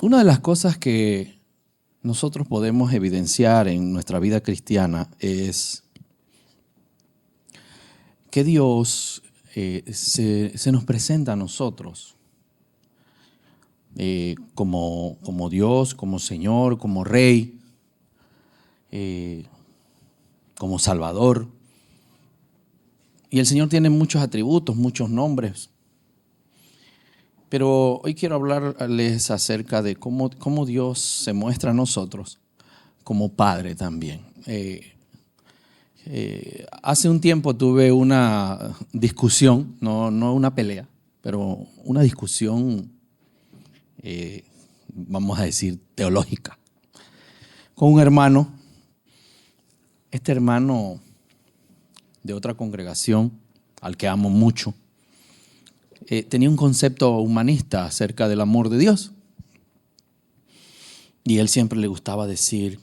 Una de las cosas que nosotros podemos evidenciar en nuestra vida cristiana es que Dios se nos presenta a nosotros como Dios, como Señor, como Rey, como Salvador. Y el Señor tiene muchos atributos, muchos nombres. Pero hoy quiero hablarles acerca de cómo Dios se muestra a nosotros como Padre también. Hace un tiempo tuve una discusión, no una pelea, pero una discusión, vamos a decir, teológica, con un hermano. Este hermano de otra congregación, al que amo mucho, tenía un concepto humanista acerca del amor de Dios. Y él siempre le gustaba decir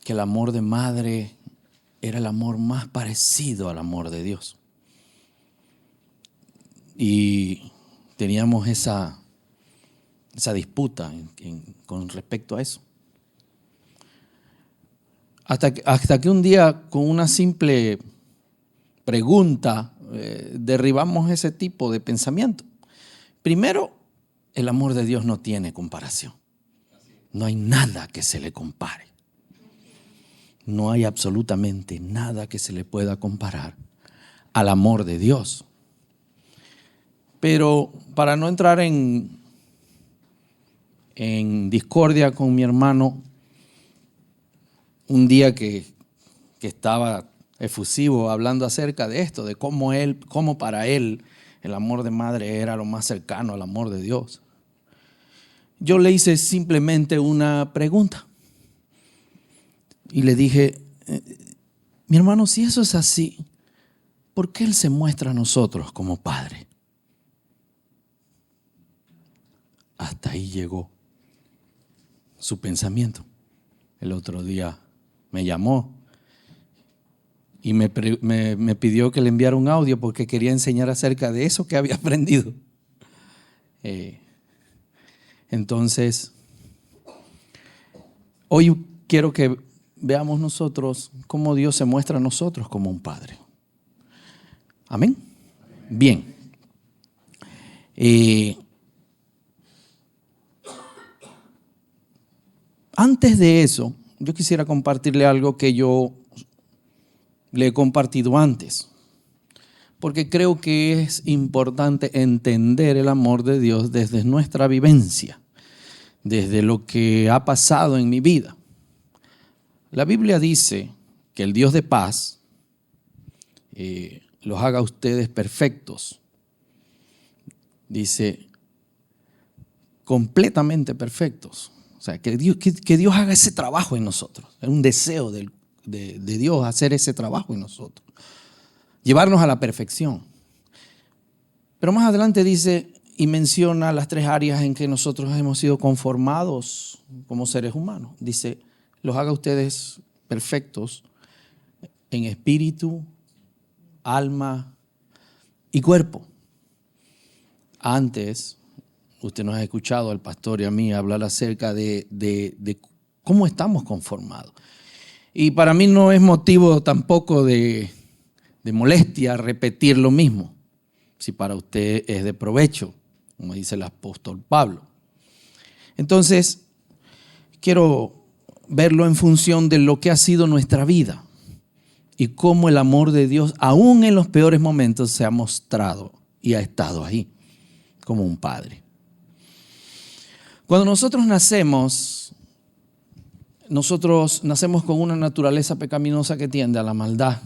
que el amor de madre era el amor más parecido al amor de Dios. Y teníamos esa disputa con respecto a eso. Hasta que un día, con una simple pregunta, derribamos ese tipo de pensamiento. Primero, el amor de Dios no tiene comparación. No hay nada que se le compare. No hay absolutamente nada que se le pueda comparar al amor de Dios. Pero para no entrar en discordia con mi hermano, un día que estaba efusivo hablando acerca de esto, de cómo para él el amor de madre era lo más cercano al amor de Dios, yo le hice simplemente una pregunta y le dije: mi hermano, si eso es así, ¿por qué Él se muestra a nosotros como Padre? Hasta ahí llegó su pensamiento. El otro día me llamó y me pidió que le enviara un audio porque quería enseñar acerca de eso que había aprendido. Entonces, hoy quiero que veamos nosotros cómo Dios se muestra a nosotros como un Padre. ¿Amén? Bien. Antes de eso, yo quisiera compartirle algo que yo le he compartido antes, porque creo que es importante entender el amor de Dios desde nuestra vivencia, desde lo que ha pasado en mi vida. La Biblia dice que el Dios de paz los haga a ustedes perfectos. Dice, completamente perfectos. O sea, que Dios haga ese trabajo en nosotros. Es un deseo de Dios hacer ese trabajo en nosotros. Llevarnos a la perfección. Pero más adelante dice y menciona las 3 áreas en que nosotros hemos sido conformados como seres humanos. Dice, los haga ustedes perfectos en espíritu, alma y cuerpo. Antes, usted nos ha escuchado al pastor y a mí hablar acerca de cómo estamos conformados. Y para mí no es motivo tampoco de molestia repetir lo mismo, si para usted es de provecho, como dice el apóstol Pablo. Entonces, quiero verlo en función de lo que ha sido nuestra vida y cómo el amor de Dios, aún en los peores momentos, se ha mostrado y ha estado ahí como un Padre. Cuando nosotros nacemos con una naturaleza pecaminosa que tiende a la maldad.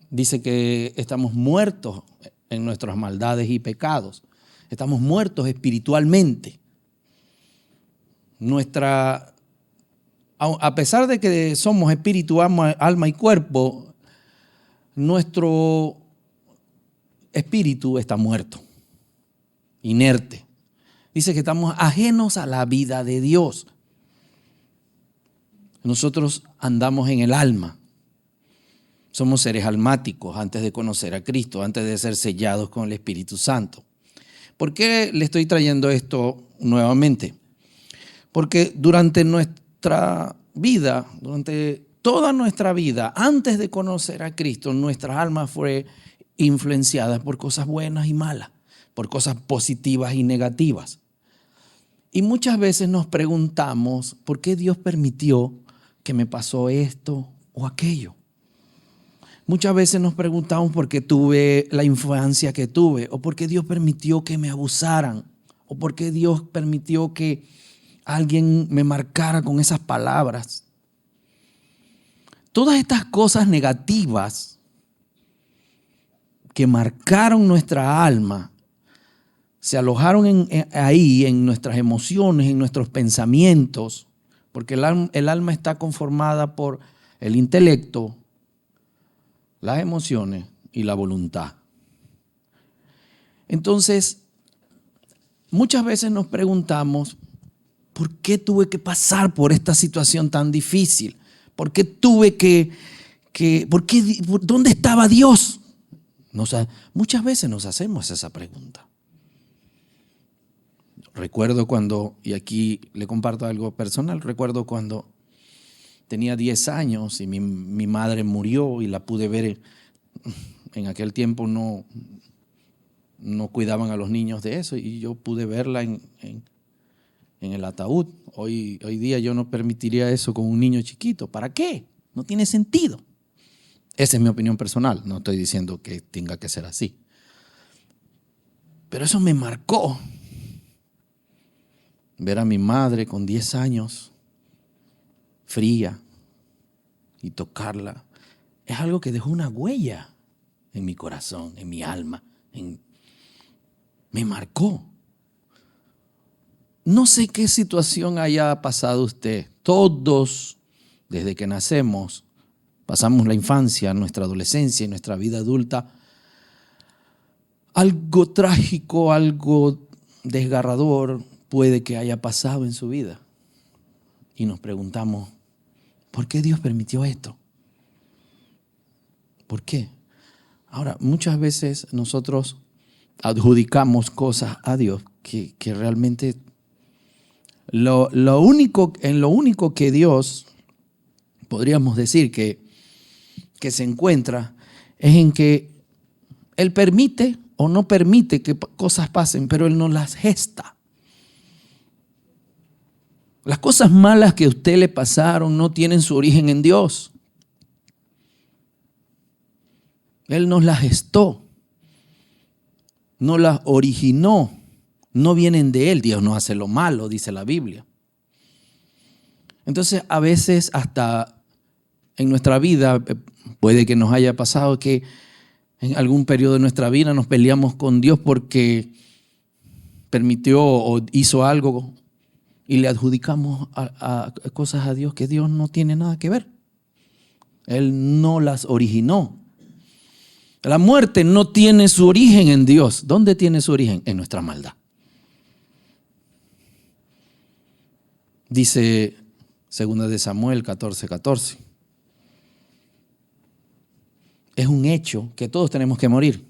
Dice que estamos muertos en nuestras maldades y pecados. Estamos muertos espiritualmente. A pesar de que somos espíritu, alma y cuerpo, nuestro espíritu está muerto, inerte. Dice que estamos ajenos a la vida de Dios. Nosotros andamos en el alma. Somos seres almáticos antes de conocer a Cristo, antes de ser sellados con el Espíritu Santo. ¿Por qué le estoy trayendo esto nuevamente? Porque durante nuestra vida, durante toda nuestra vida, antes de conocer a Cristo, nuestra alma fue influenciada por cosas buenas y malas, por cosas positivas y negativas. Y muchas veces nos preguntamos, ¿por qué Dios permitió que me pasó esto o aquello? Muchas veces nos preguntamos por qué tuve la infancia que tuve, o por qué Dios permitió que me abusaran, o por qué Dios permitió que alguien me marcara con esas palabras. Todas estas cosas negativas que marcaron nuestra alma se alojaron ahí en nuestras emociones, en nuestros pensamientos, porque el alma está conformada por el intelecto, las emociones y la voluntad. Entonces, muchas veces nos preguntamos, ¿por qué tuve que pasar por esta situación tan difícil? ¿Por qué dónde estaba Dios? Muchas veces nos hacemos esa pregunta. Recuerdo cuando, y aquí le comparto algo personal, recuerdo cuando tenía 10 años y mi madre murió y la pude ver. En aquel tiempo no cuidaban a los niños de eso y yo pude verla en el ataúd. Hoy día yo no permitiría eso con un niño chiquito. ¿Para qué? No tiene sentido. Esa es mi opinión personal. No estoy diciendo que tenga que ser así. Pero eso me marcó. Ver a mi madre con 10 años, fría, y tocarla, es algo que dejó una huella en mi corazón, en mi alma. Me marcó. No sé qué situación haya pasado usted. Todos, desde que nacemos, pasamos la infancia, nuestra adolescencia y nuestra vida adulta. Algo trágico, algo desgarrador puede que haya pasado en su vida. Y nos preguntamos, ¿por qué Dios permitió esto? ¿Por qué? Ahora, muchas veces nosotros adjudicamos cosas a Dios que realmente en lo único que Dios, podríamos decir que se encuentra, es en que Él permite o no permite que cosas pasen, pero Él no las gesta. Las cosas malas que a usted le pasaron no tienen su origen en Dios. Él nos las gestó, no las originó, no vienen de Él. Dios no hace lo malo, dice la Biblia. Entonces, a veces hasta en nuestra vida puede que nos haya pasado que en algún periodo de nuestra vida nos peleamos con Dios porque permitió o hizo algo y le adjudicamos a cosas a Dios que Dios no tiene nada que ver. Él no las originó. La muerte no tiene su origen en Dios. ¿Dónde tiene su origen? En nuestra maldad. Dice 2 de Samuel 14:14. Es un hecho que todos tenemos que morir.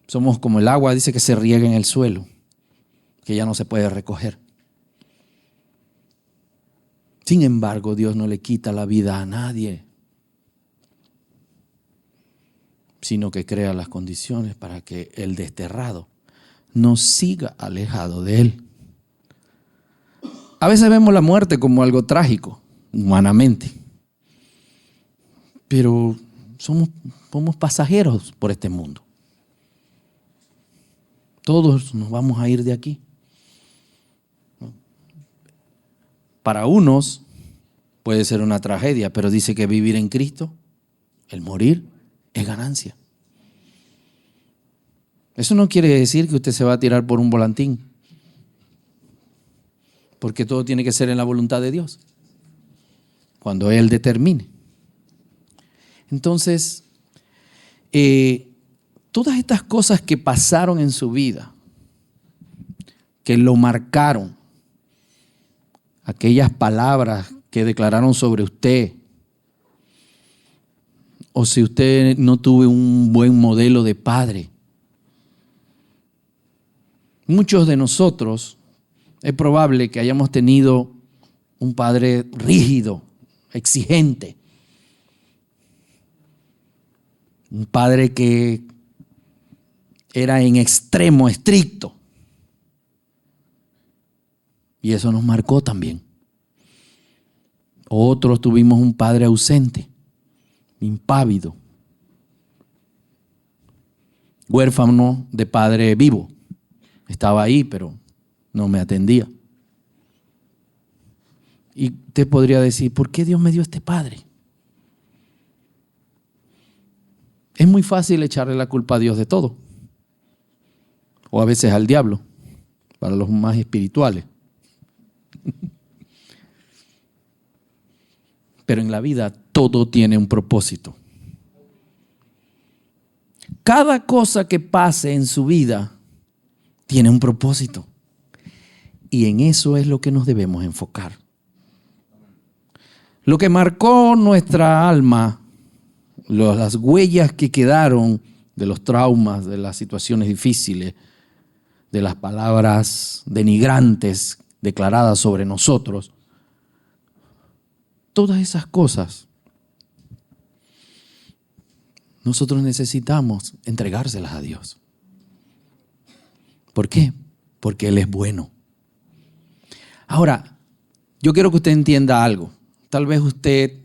Somos como el agua, dice, que se riega en el suelo, que ya no se puede recoger. Sin embargo, Dios no le quita la vida a nadie, sino que crea las condiciones para que el desterrado no siga alejado de Él. A veces vemos la muerte como algo trágico, humanamente, pero somos pasajeros por este mundo. Todos nos vamos a ir de aquí. Para unos puede ser una tragedia, pero dice que vivir en Cristo, el morir, es ganancia. Eso no quiere decir que usted se va a tirar por un volantín, porque todo tiene que ser en la voluntad de Dios, cuando Él determine. Entonces, todas estas cosas que pasaron en su vida, que lo marcaron, aquellas palabras que declararon sobre usted, o si usted no tuvo un buen modelo de padre. Muchos de nosotros Es probable que hayamos tenido un padre rígido, exigente. Un padre que era en extremo estricto. Y eso nos marcó también. Otros tuvimos un padre ausente, impávido, huérfano de padre vivo. Estaba ahí, pero no me atendía. Y usted podría decir, ¿por qué Dios me dio este padre? Es muy fácil echarle la culpa a Dios de todo. O a veces al diablo, para los más espirituales. Pero en la vida todo tiene un propósito. Cada cosa que pase en su vida tiene un propósito. Y en eso es lo que nos debemos enfocar. Lo que marcó nuestra alma, las huellas que quedaron de los traumas, de las situaciones difíciles, de las palabras denigrantes declaradas sobre nosotros, todas esas cosas, nosotros necesitamos entregárselas a Dios. ¿Por qué? Porque Él es bueno. Ahora, yo quiero que usted entienda algo. Tal vez usted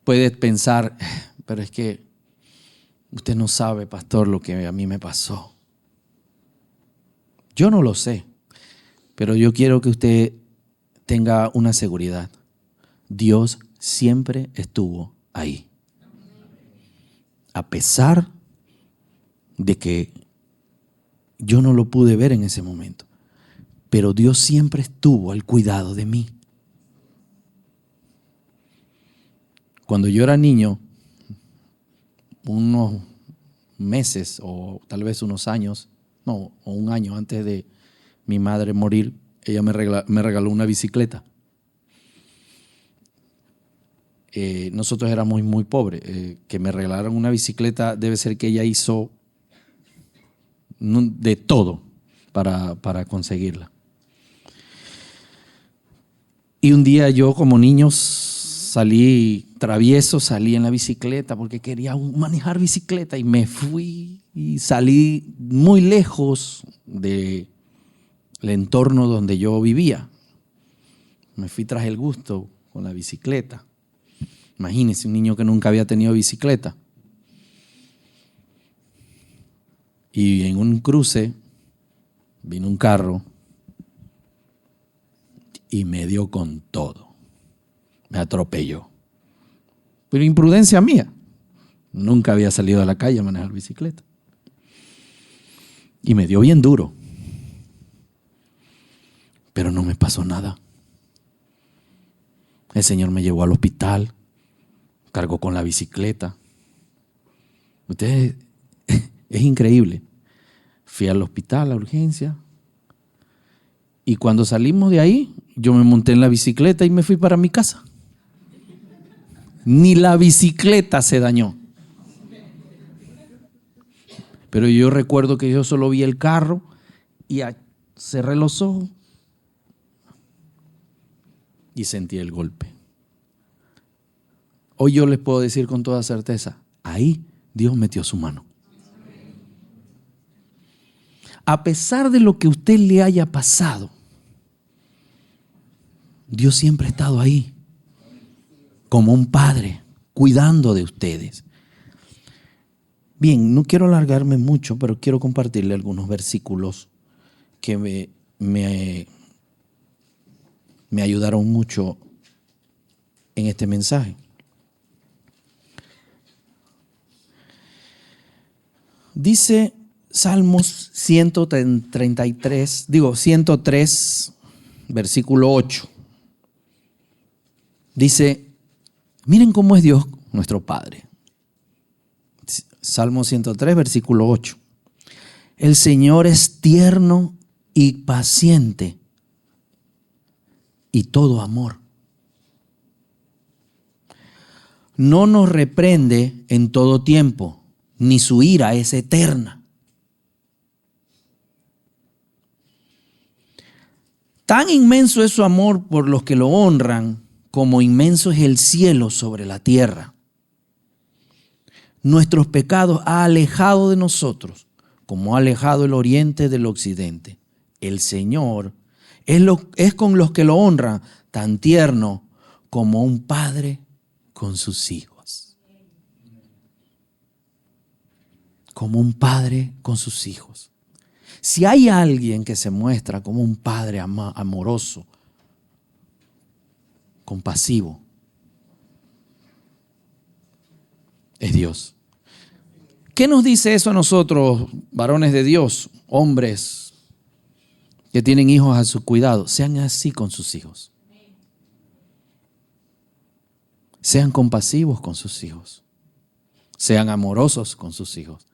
puede pensar, pero es que usted no sabe, pastor, lo que a mí me pasó. Yo no lo sé, pero yo quiero que usted tenga una seguridad. Dios siempre estuvo ahí. A pesar de que yo no lo pude ver en ese momento, pero Dios siempre estuvo al cuidado de mí. Cuando yo era niño, unos meses o tal vez unos años, o un año antes de mi madre morir, ella me regaló una bicicleta. Nosotros éramos muy pobres. Que me regalaron una bicicleta debe ser que ella hizo de todo para conseguirla. Y un día yo como niño salí travieso, salí en la bicicleta porque quería manejar bicicleta y me fui y salí muy lejos del entorno donde yo vivía. Me fui tras el gusto con la bicicleta. Imagínense un niño que nunca había tenido bicicleta. Y en un cruce vino un carro y me dio con todo. Me atropelló. Pero imprudencia mía. Nunca había salido a la calle a manejar bicicleta. Y me dio bien duro. Pero no me pasó nada. El Señor me llevó al hospital. Cargó con la bicicleta. Ustedes, es increíble. Fui al hospital, a la urgencia. Y cuando salimos de ahí, yo me monté en la bicicleta y me fui para mi casa. Ni la bicicleta se dañó. Pero yo recuerdo que yo solo vi el carro y cerré los ojos y sentí el golpe. Hoy yo les puedo decir con toda certeza, ahí Dios metió su mano. A pesar de lo que a usted le haya pasado, Dios siempre ha estado ahí, como un padre, cuidando de ustedes. Bien, no quiero alargarme mucho, pero quiero compartirle algunos versículos que me ayudaron mucho en este mensaje. Dice Salmos 103, versículo 8. Dice, miren cómo es Dios nuestro Padre. Salmo 103, versículo 8. El Señor es tierno y paciente y todo amor. No nos reprende en todo tiempo, ni su ira es eterna. Tan inmenso es su amor por los que lo honran, como inmenso es el cielo sobre la tierra. Nuestros pecados ha alejado de nosotros, como ha alejado el oriente del occidente. El Señor es con los que lo honran tan tierno como un padre con sus hijos. Como un padre con sus hijos. Si hay alguien que se muestra como un padre amoroso, compasivo, es Dios. ¿Qué nos dice eso a nosotros, varones de Dios, hombres que tienen hijos a su cuidado? Sean así con sus hijos. Sean compasivos con sus hijos. Sean amorosos con sus hijos.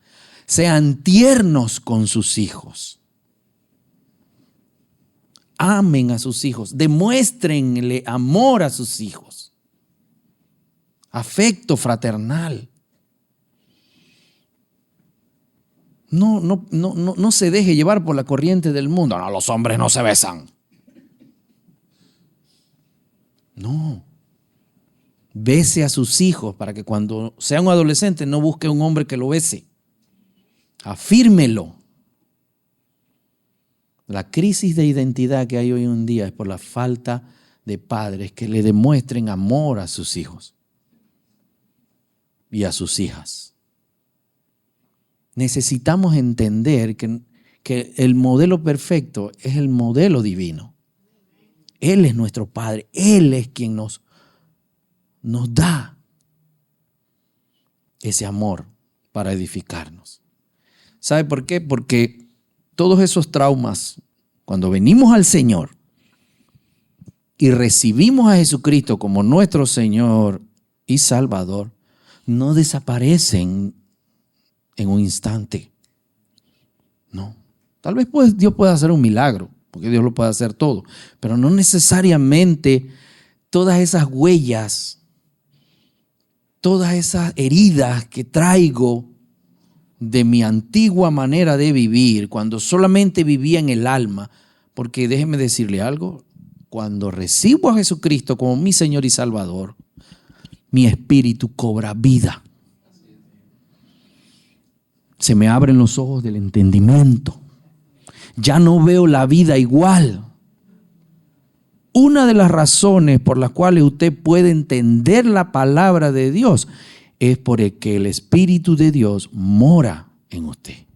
Sean tiernos con sus hijos. Amen a sus hijos. Demuéstrenle amor a sus hijos. Afecto fraternal. No se deje llevar por la corriente del mundo. No, los hombres no se besan. No. Bese a sus hijos para que cuando sea un adolescente no busque un hombre que lo bese. Afírmelo. La crisis de identidad que hay hoy en día es por la falta de padres que le demuestren amor a sus hijos y a sus hijas. Necesitamos entender que el modelo perfecto es el modelo divino. Él es nuestro Padre. Él es quien nos da ese amor para edificarnos. ¿Sabe por qué? Porque todos esos traumas, cuando venimos al Señor y recibimos a Jesucristo como nuestro Señor y Salvador, no desaparecen en un instante. No. Tal vez Dios pueda hacer un milagro, porque Dios lo puede hacer todo, pero no necesariamente todas esas huellas, todas esas heridas que traigo de mi antigua manera de vivir, cuando solamente vivía en el alma, porque déjeme decirle algo, cuando recibo a Jesucristo como mi Señor y Salvador, mi espíritu cobra vida. Se me abren los ojos del entendimiento. Ya no veo la vida igual. Una de las razones por las cuales usted puede entender la palabra de Dios es porque el Espíritu de Dios mora en usted.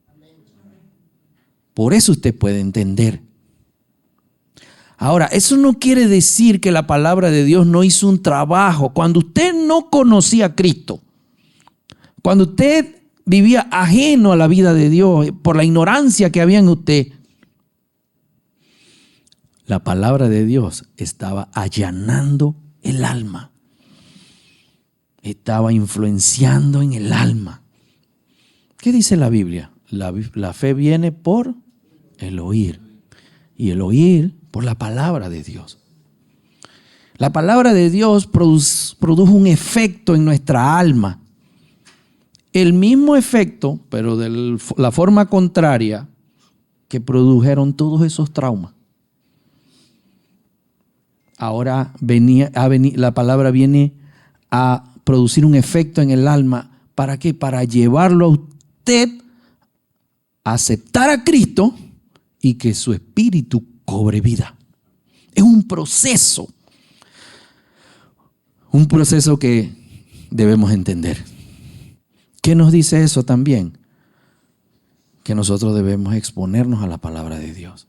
Por eso usted puede entender. Ahora, eso no quiere decir que la palabra de Dios no hizo un trabajo. Cuando usted no conocía a Cristo, cuando usted vivía ajeno a la vida de Dios por la ignorancia que había en usted, la palabra de Dios estaba allanando el alma. Estaba influenciando en el alma. ¿Qué dice la Biblia? La fe viene por el oír. Y el oír por la palabra de Dios. La palabra de Dios produjo un efecto en nuestra alma. El mismo efecto, pero de la forma contraria que produjeron todos esos traumas. Ahora la palabra viene a producir un efecto en el alma. ¿Para qué? Para llevarlo a usted a aceptar a Cristo y que su espíritu cobre vida. Es un proceso que debemos entender. ¿Qué nos dice eso también? Que nosotros debemos exponernos a la palabra de Dios.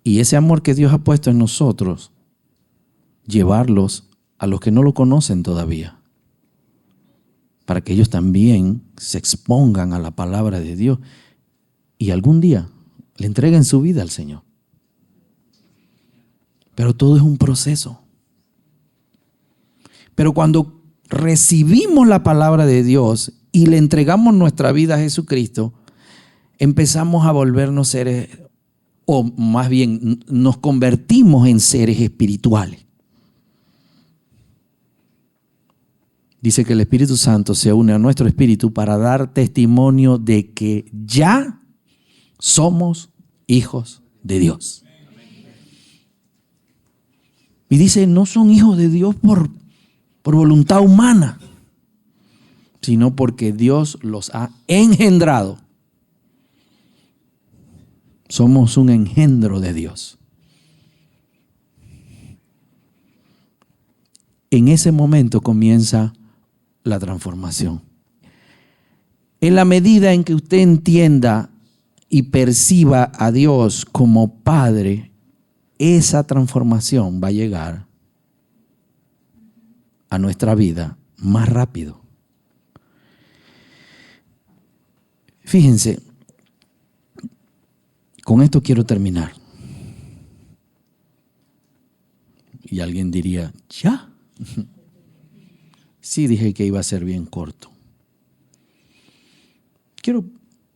Y ese amor que Dios ha puesto en nosotros, llevarlos a los que no lo conocen todavía, para que ellos también se expongan a la palabra de Dios y algún día le entreguen su vida al Señor. Pero todo es un proceso. Pero cuando recibimos la palabra de Dios y le entregamos nuestra vida a Jesucristo, empezamos a volvernos seres, o más bien nos convertimos en seres espirituales. Dice que el Espíritu Santo se une a nuestro espíritu para dar testimonio de que ya somos hijos de Dios. Y dice, no son hijos de Dios por voluntad humana, sino porque Dios los ha engendrado. Somos un engendro de Dios. En ese momento comienza la transformación. En la medida en que usted entienda y perciba a Dios como Padre, esa transformación va a llegar a nuestra vida más rápido. Fíjense, con esto quiero terminar. Y alguien diría, ¿ya? Sí, dije que iba a ser bien corto. Quiero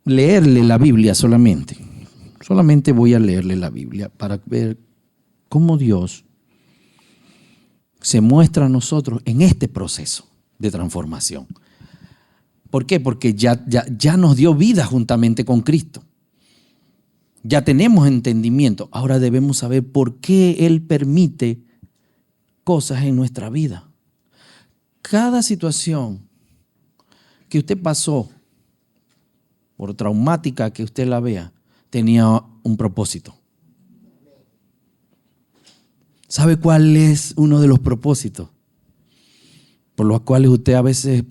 leerle la Biblia solamente. Solamente voy a leerle la Biblia para ver cómo Dios se muestra a nosotros en este proceso de transformación. ¿Por qué? Porque ya nos dio vida juntamente con Cristo. Ya tenemos entendimiento. Ahora debemos saber por qué Él permite cosas en nuestra vida. Cada situación que usted pasó, por traumática que usted la vea, tenía un propósito. ¿Sabe cuál es uno de los propósitos por los cuales usted a veces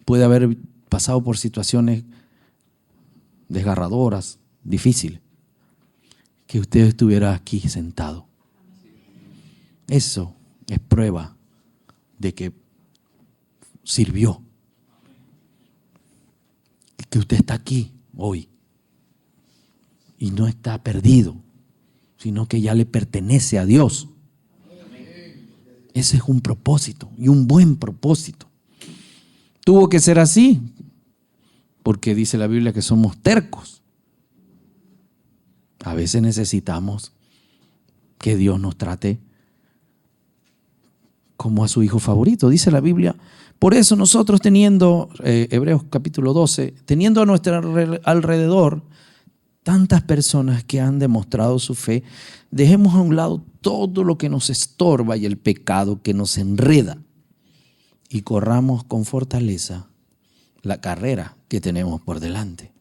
puede haber pasado por situaciones desgarradoras, difíciles? Que usted estuviera aquí sentado. Eso es prueba de que sirvió. Que usted está aquí hoy y no está perdido, sino que ya le pertenece a Dios. Ese es un propósito y un buen propósito. Tuvo que ser así porque dice la Biblia que somos tercos. A veces necesitamos que Dios nos trate como a su hijo favorito, dice la Biblia. Por eso nosotros teniendo, Hebreos capítulo 12, teniendo a nuestro alrededor tantas personas que han demostrado su fe, dejemos a un lado todo lo que nos estorba y el pecado que nos enreda y corramos con fortaleza la carrera que tenemos por delante.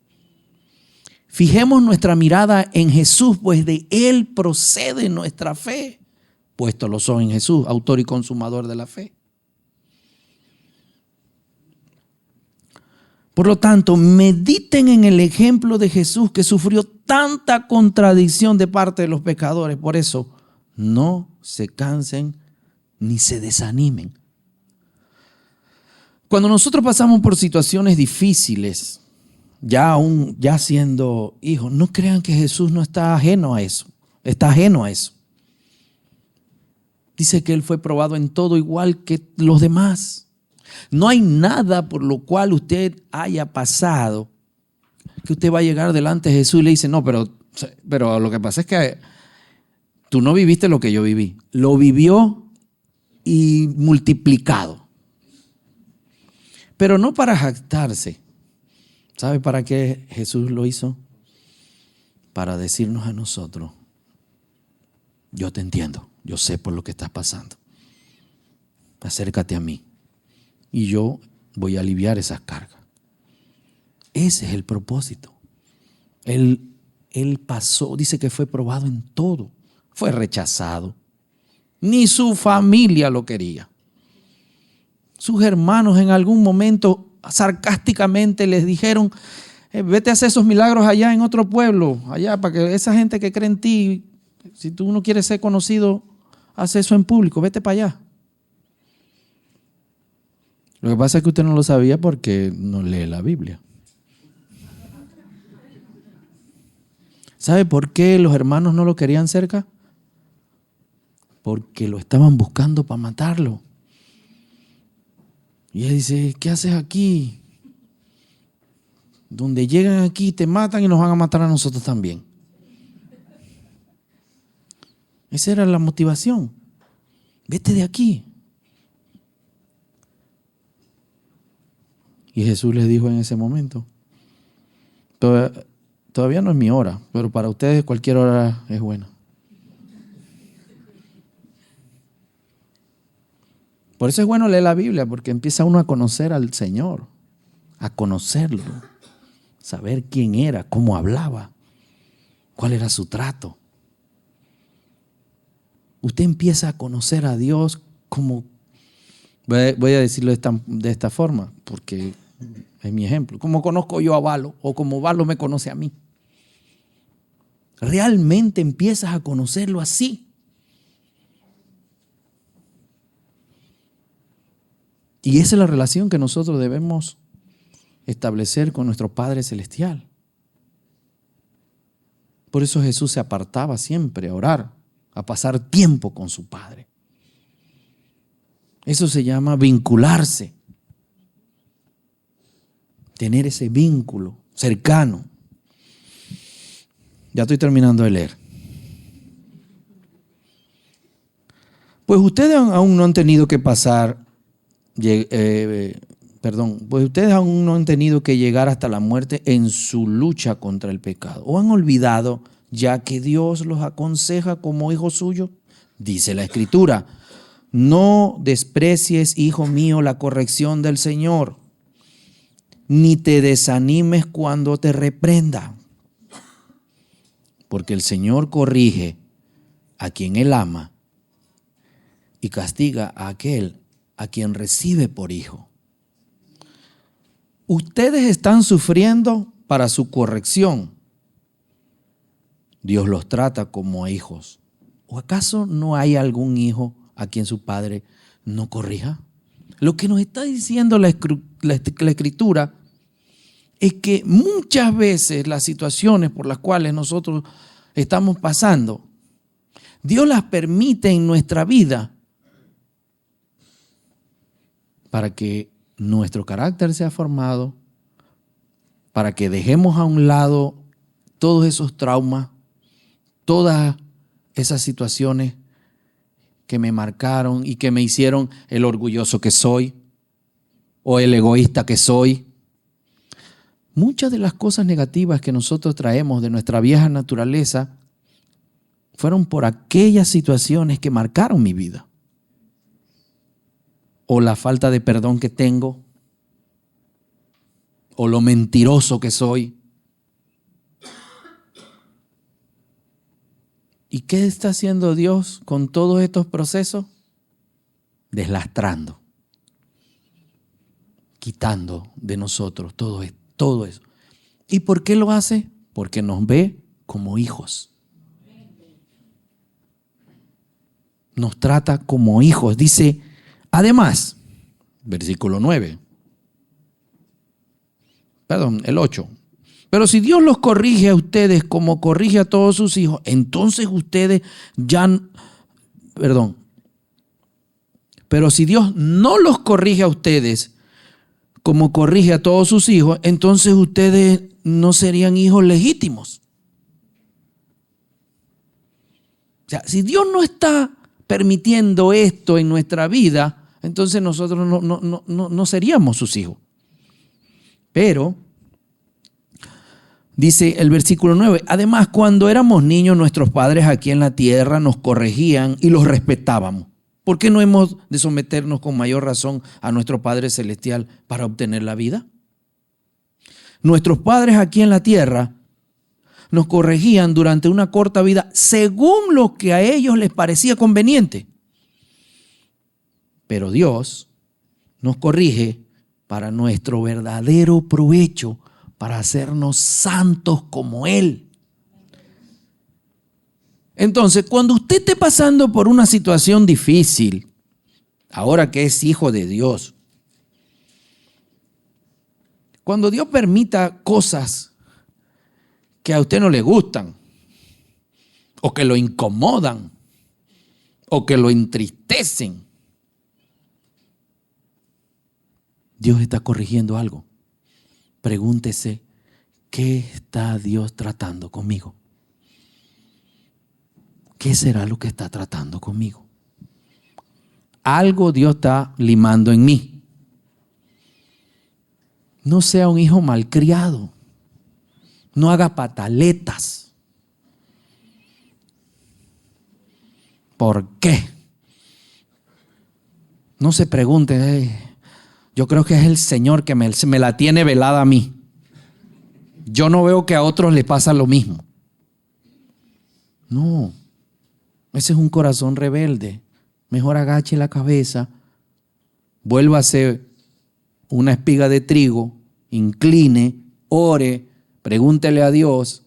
Fijemos nuestra mirada en Jesús, pues de Él procede nuestra fe, puesto lo son en Jesús, autor y consumador de la fe. Por lo tanto, mediten en el ejemplo de Jesús que sufrió tanta contradicción de parte de los pecadores. Por eso, no se cansen ni se desanimen. Cuando nosotros pasamos por situaciones difíciles, ya siendo hijos, no crean que Jesús no está ajeno a eso. Está ajeno a eso. Dice que Él fue probado en todo igual que los demás. No hay nada por lo cual usted haya pasado que usted va a llegar delante de Jesús y le dice, no, pero lo que pasa es que tú no viviste lo que yo viví. Lo vivió y multiplicado. Pero no para jactarse. ¿Sabe para qué Jesús lo hizo? Para decirnos a nosotros, yo te entiendo, yo sé por lo que estás pasando. Acércate a mí y yo voy a aliviar esas cargas. Ese es el propósito. Él pasó, dice que fue probado en todo. Fue rechazado. Ni su familia lo quería. Sus hermanos en algún momento sarcásticamente les dijeron, vete a hacer esos milagros allá en otro pueblo, allá, para que esa gente que cree en ti, si tú no quieres ser conocido, haz eso en público, vete para allá. Lo que pasa es que usted no lo sabía porque no lee la Biblia. ¿Sabe por qué los hermanos no lo querían cerca? Porque lo estaban buscando para matarlo. Y él dice, ¿qué haces aquí? Donde llegan aquí te matan y nos van a matar a nosotros también. Esa era la motivación. Vete de aquí. Y Jesús les dijo en ese momento, todavía no es mi hora, pero para ustedes cualquier hora es buena. Por eso es bueno leer la Biblia, porque empieza uno a conocer al Señor, a conocerlo, saber quién era, cómo hablaba, cuál era su trato. Usted empieza a conocer a Dios como, voy a decirlo de esta forma, porque es mi ejemplo, como conozco yo a Valo o como Valo me conoce a mí. Realmente empiezas a conocerlo así. Y esa es la relación que nosotros debemos establecer con nuestro Padre Celestial. Por eso Jesús se apartaba siempre a orar, a pasar tiempo con su Padre. Eso se llama vincularse. Tener ese vínculo cercano. Ya estoy terminando de leer. Pues ustedes aún no han tenido que pues ustedes aún no han tenido que llegar hasta la muerte en su lucha contra el pecado. ¿O han olvidado ya que Dios los aconseja como hijos suyos? Dice la Escritura: no desprecies, hijo mío, la corrección del Señor, ni te desanimes cuando te reprenda. Porque el Señor corrige a quien Él ama y castiga a aquel a quien recibe por hijo. Ustedes están sufriendo para su corrección. Dios los trata como a hijos. ¿O acaso no hay algún hijo a quien su padre no corrija? Lo que nos está diciendo la Escritura es que muchas veces las situaciones por las cuales nosotros estamos pasando, Dios las permite en nuestra vida para que nuestro carácter sea formado, para que dejemos a un lado todos esos traumas, todas esas situaciones que me marcaron y que me hicieron el orgulloso que soy o el egoísta que soy. Muchas de las cosas negativas que nosotros traemos de nuestra vieja naturaleza fueron por aquellas situaciones que marcaron mi vida. O la falta de perdón que tengo, o lo mentiroso que soy. ¿Y qué está haciendo Dios con todos estos procesos? Deslastrando, quitando de nosotros todo eso. ¿Y por qué lo hace? Porque nos ve como hijos. Nos trata como hijos. Dice, además, versículo 9. El 8. Pero si Dios los corrige a ustedes como corrige a todos sus hijos, entonces ustedes Pero si Dios no los corrige a ustedes como corrige a todos sus hijos, entonces ustedes no serían hijos legítimos. O sea, si Dios no está permitiendo esto en nuestra vida, entonces nosotros no seríamos sus hijos. Pero, dice el versículo 9, además, cuando éramos niños, nuestros padres aquí en la tierra nos corregían y los respetábamos. ¿Por qué no hemos de someternos con mayor razón a nuestro Padre Celestial para obtener la vida? Nuestros padres aquí en la tierra nos corregían durante una corta vida según lo que a ellos les parecía conveniente. Pero Dios nos corrige para nuestro verdadero provecho, para hacernos santos como Él. Entonces, cuando usted esté pasando por una situación difícil, ahora que es hijo de Dios, cuando Dios permita cosas que a usted no le gustan, o que lo incomodan, o que lo entristecen, Dios está corrigiendo algo. Pregúntese, ¿qué está Dios tratando conmigo? ¿Qué será lo que está tratando conmigo? Algo Dios está limando en mí. No sea un hijo malcriado. No haga pataletas. ¿Por qué? No se pregunte, yo creo que es el Señor que me la tiene velada a mí. Yo no veo que a otros les pasa lo mismo. No, ese es un corazón rebelde. Mejor agache la cabeza, vuélvase una espiga de trigo, incline, ore, pregúntele a Dios,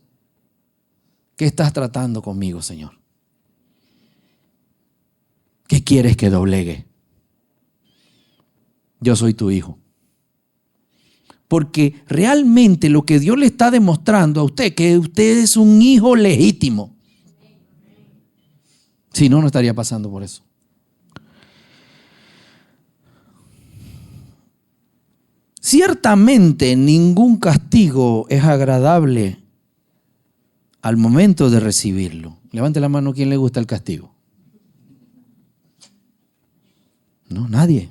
¿qué estás tratando conmigo, Señor? ¿Qué quieres que doblegue? Yo soy tu hijo. Porque realmente lo que Dios le está demostrando a usted, que usted es un hijo legítimo. Si no, no estaría pasando por eso. Ciertamente ningún castigo es agradable al momento de recibirlo. Levante la mano, ¿quién le gusta el castigo? No, nadie.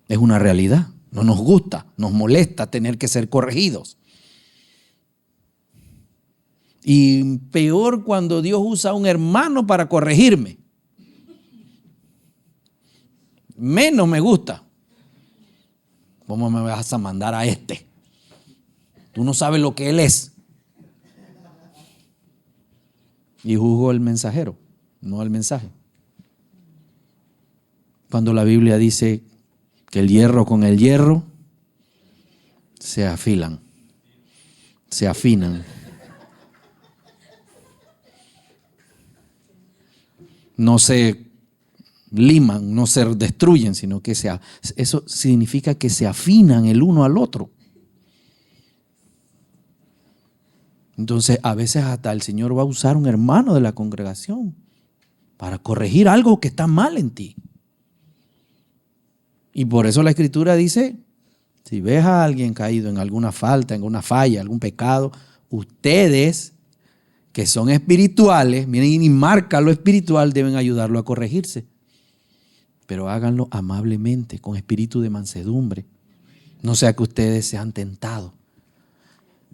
Es una realidad. No nos gusta, nos molesta tener que ser corregidos. Y peor cuando Dios usa a un hermano para corregirme. Menos me gusta. ¿Cómo me vas a mandar a este? Tú no sabes lo que él es. Y juzgo al mensajero, no al mensaje. Cuando la Biblia dice que el hierro con el hierro se afilan, se afinan. No se liman, no se destruyen, sino que eso significa que se afinan el uno al otro. Entonces, a veces hasta el Señor va a usar un hermano de la congregación para corregir algo que está mal en ti. Y por eso la Escritura dice, si ves a alguien caído en alguna falta, en alguna falla, algún pecado, ustedes que son espirituales, miren y marca lo espiritual, deben ayudarlo a corregirse. Pero háganlo amablemente, con espíritu de mansedumbre. No sea que ustedes sean tentados.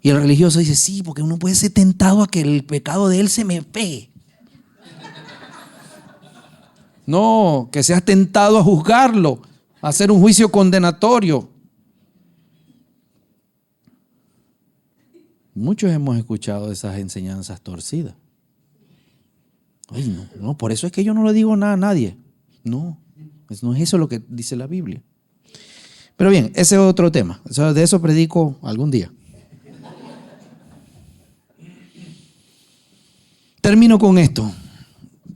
Y el religioso dice, sí, porque uno puede ser tentado a que el pecado de él se me pegue. No, que seas tentado a juzgarlo, a hacer un juicio condenatorio. Muchos hemos escuchado esas enseñanzas torcidas. Ay, no, por eso es que yo no le digo nada a nadie. No es eso lo que dice la Biblia. Pero bien, ese es otro tema. De eso predico algún día. Termino con esto.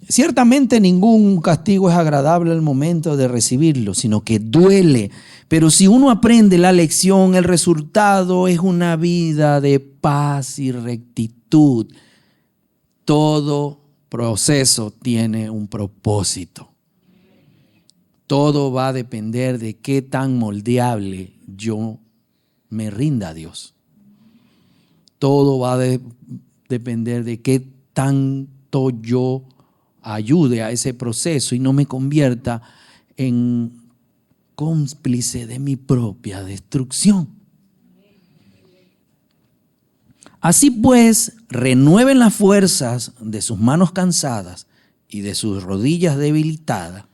Ciertamente ningún castigo es agradable al momento de recibirlo, sino que duele. Pero si uno aprende la lección, el resultado es una vida de paz y rectitud. Todo proceso tiene un propósito. Todo va a depender de qué tan moldeable yo me rinda a Dios. Todo va a depender de qué tanto yo ayude a ese proceso y no me convierta en cómplice de mi propia destrucción. Así pues, renueven las fuerzas de sus manos cansadas y de sus rodillas debilitadas,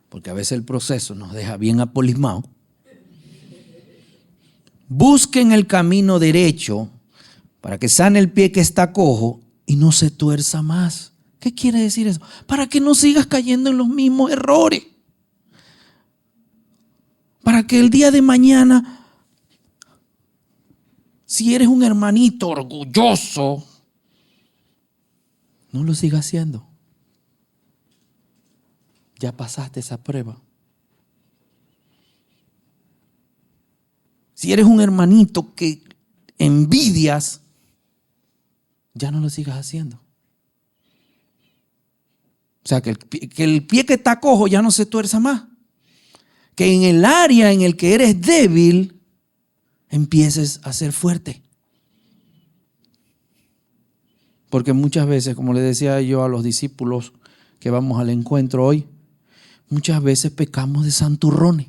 porque a veces el proceso nos deja bien apolismados. Busquen el camino derecho para que sane el pie que está cojo y no se tuerza más. ¿Qué quiere decir eso? Para que no sigas cayendo en los mismos errores. Para que el día de mañana, si eres un hermanito orgulloso, no lo sigas haciendo. Ya pasaste esa prueba. Si eres un hermanito que envidias, ya no lo sigas haciendo. O sea, que el pie que está cojo ya no se tuerza más. Que en el área en el que eres débil, empieces a ser fuerte. Porque muchas veces, como le decía yo a los discípulos que vamos al encuentro hoy, muchas veces pecamos de santurrones.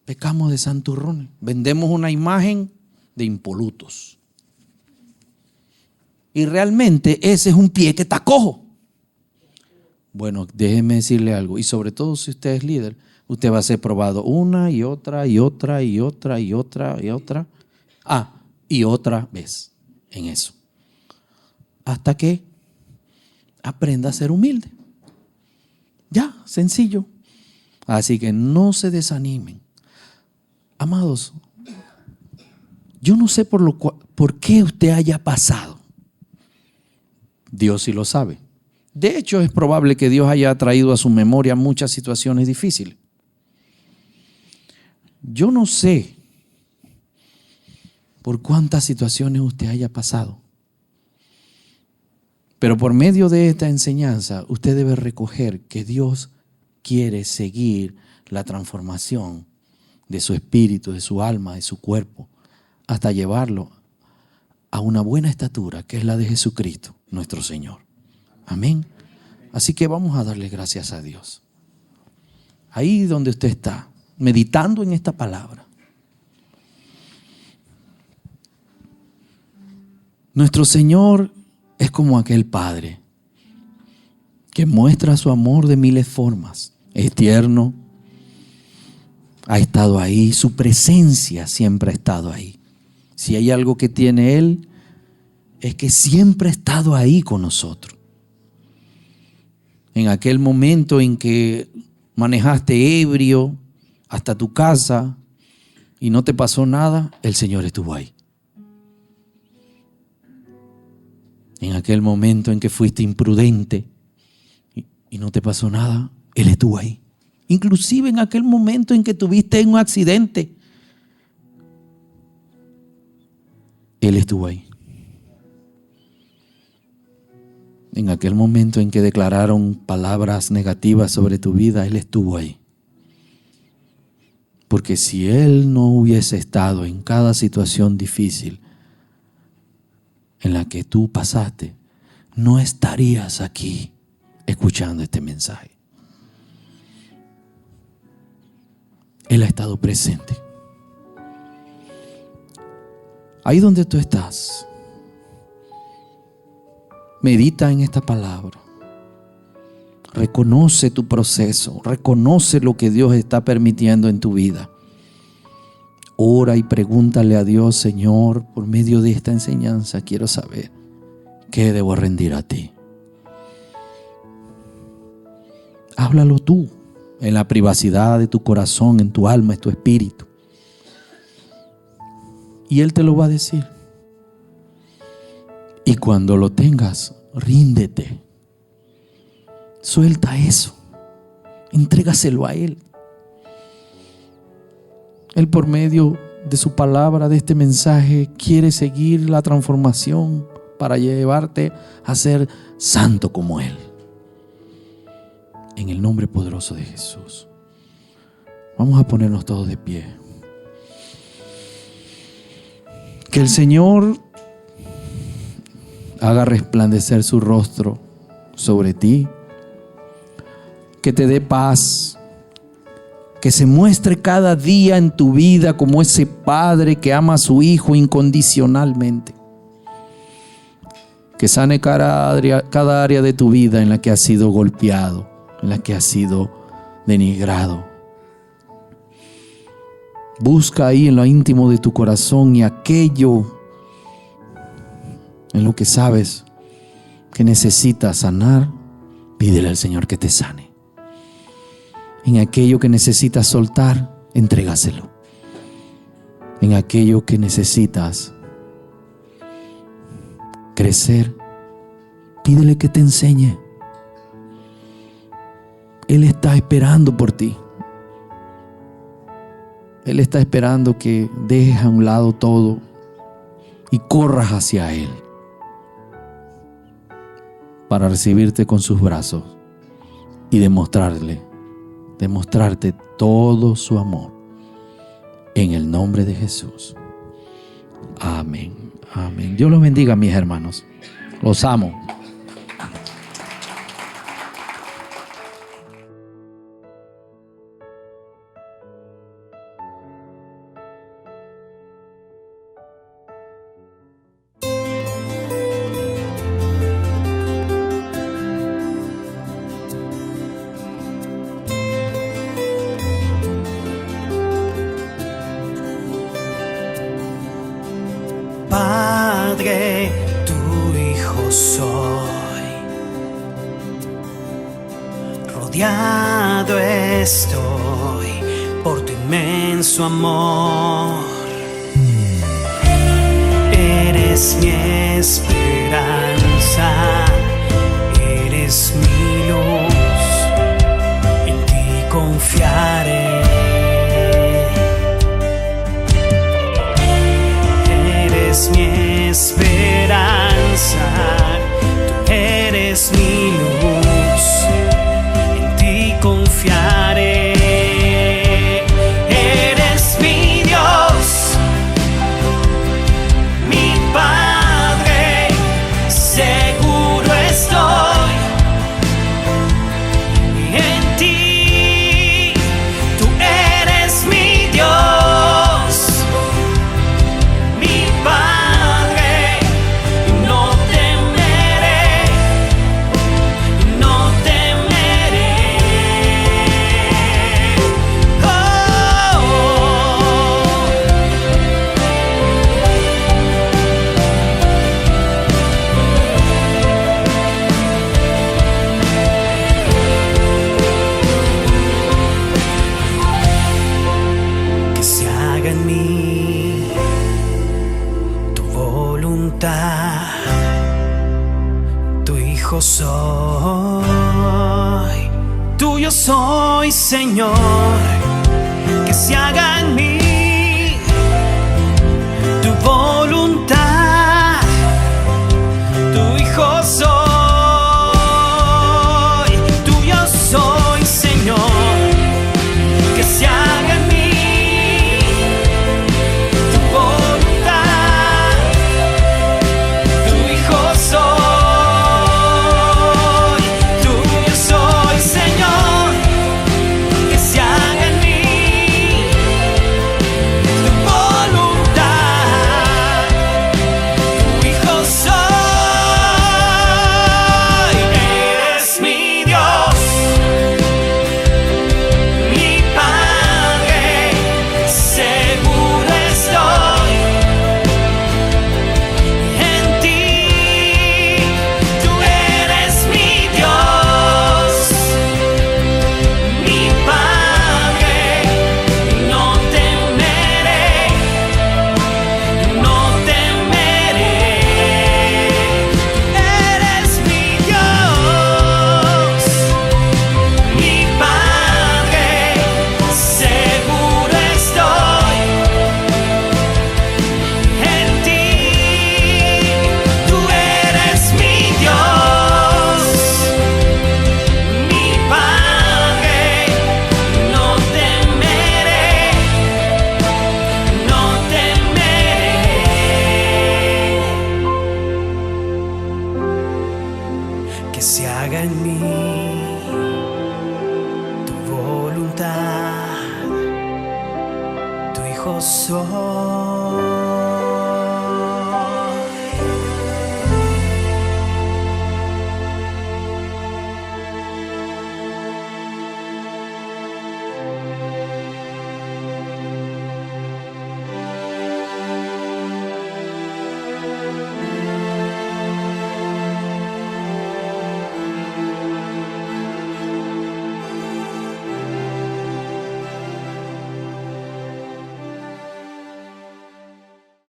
Pecamos de santurrones. Vendemos una imagen de impolutos. Y realmente ese es un pie que está cojo. Bueno, déjeme decirle algo. Y sobre todo si usted es líder, usted va a ser probado una y otra y otra y otra y otra y otra. Y otra vez en eso. Hasta que aprenda a ser humilde. Ya, sencillo. Así que no se desanimen. Amados, yo no sé por qué usted haya pasado. Dios sí lo sabe. De hecho, es probable que Dios haya traído a su memoria muchas situaciones difíciles. Yo no sé por cuántas situaciones usted haya pasado. Pero por medio de esta enseñanza, usted debe recoger que Dios quiere seguir la transformación de su espíritu, de su alma, de su cuerpo, hasta llevarlo a una buena estatura, que es la de Jesucristo, nuestro Señor. Amén. Así que vamos a darle gracias a Dios. Ahí donde usted está, meditando en esta palabra. Nuestro Señor es como aquel Padre que muestra su amor de miles formas. Es tierno, ha estado ahí, su presencia siempre ha estado ahí. Si hay algo que tiene Él, es que siempre ha estado ahí con nosotros. En aquel momento en que manejaste ebrio hasta tu casa y no te pasó nada, el Señor estuvo ahí. En aquel momento en que fuiste imprudente y no te pasó nada, Él estuvo ahí. Inclusive en aquel momento en que tuviste un accidente, Él estuvo ahí. En aquel momento en que declararon palabras negativas sobre tu vida, Él estuvo ahí. Porque si Él no hubiese estado en cada situación difícil en la que tú pasaste, no estarías aquí escuchando este mensaje. Él ha estado presente. Ahí donde tú estás, medita en esta palabra. Reconoce tu proceso, reconoce lo que Dios está permitiendo en tu vida. Ora y pregúntale a Dios: Señor, por medio de esta enseñanza quiero saber qué debo rendir a ti. Háblalo tú en la privacidad de tu corazón, en tu alma, en tu espíritu. Y Él te lo va a decir. Y cuando lo tengas, ríndete. Suelta eso. Entrégaselo a Él. Él, por medio de su palabra, de este mensaje, quiere seguir la transformación para llevarte a ser santo como Él. En el nombre poderoso de Jesús. Vamos a ponernos todos de pie. Que el Señor haga resplandecer su rostro sobre ti. Que te dé paz. Que se muestre cada día en tu vida como ese padre que ama a su hijo incondicionalmente. Que sane cada área de tu vida en la que has sido golpeado, en la que has sido denigrado. Busca ahí en lo íntimo de tu corazón y aquello en lo que sabes que necesitas sanar, pídele al Señor que te sane. En aquello que necesitas soltar, entrégaselo. En aquello que necesitas crecer, pídele que te enseñe. Él está esperando por ti. Él está esperando que dejes a un lado todo y corras hacia Él para recibirte con sus brazos y demostrarte todo su amor en el nombre de Jesús. Amén. Amén. Dios los bendiga, mis hermanos. Los amo. Padre, tu hijo soy. Rodeado estoy por tu inmenso amor. Eres mi esperanza, eres mi luz, en ti confiaré. Eres mi esperanza, tú eres mi luz, en ti confiaré. Eres mi Dios, mi Padre, seguro estoy en ti. Tú eres mi Dios, mi Padre, no temeré, no temeré. Que se haga en mí tu voluntad, tu hijo soy, tuyo soy, Señor. Que se haga en mí tu voluntad, tu hijo soy, tuyo soy, Señor. Que se haga en mí tu voluntad, tu hijo soy, tuyo soy, Señor. Que se haga en mí tu voluntad, tu hijo soy. Eres mi Dios, mi Padre, seguro estoy en ti. Tú eres mi Dios, mi Padre, no temeré, no temeré. Eres mi Dios, mi Padre, seguro estoy en ti. Tú eres mi Dios, mi Padre, no temeré, no temeré. Que se haga en mí tu voluntad, tu hijo soy.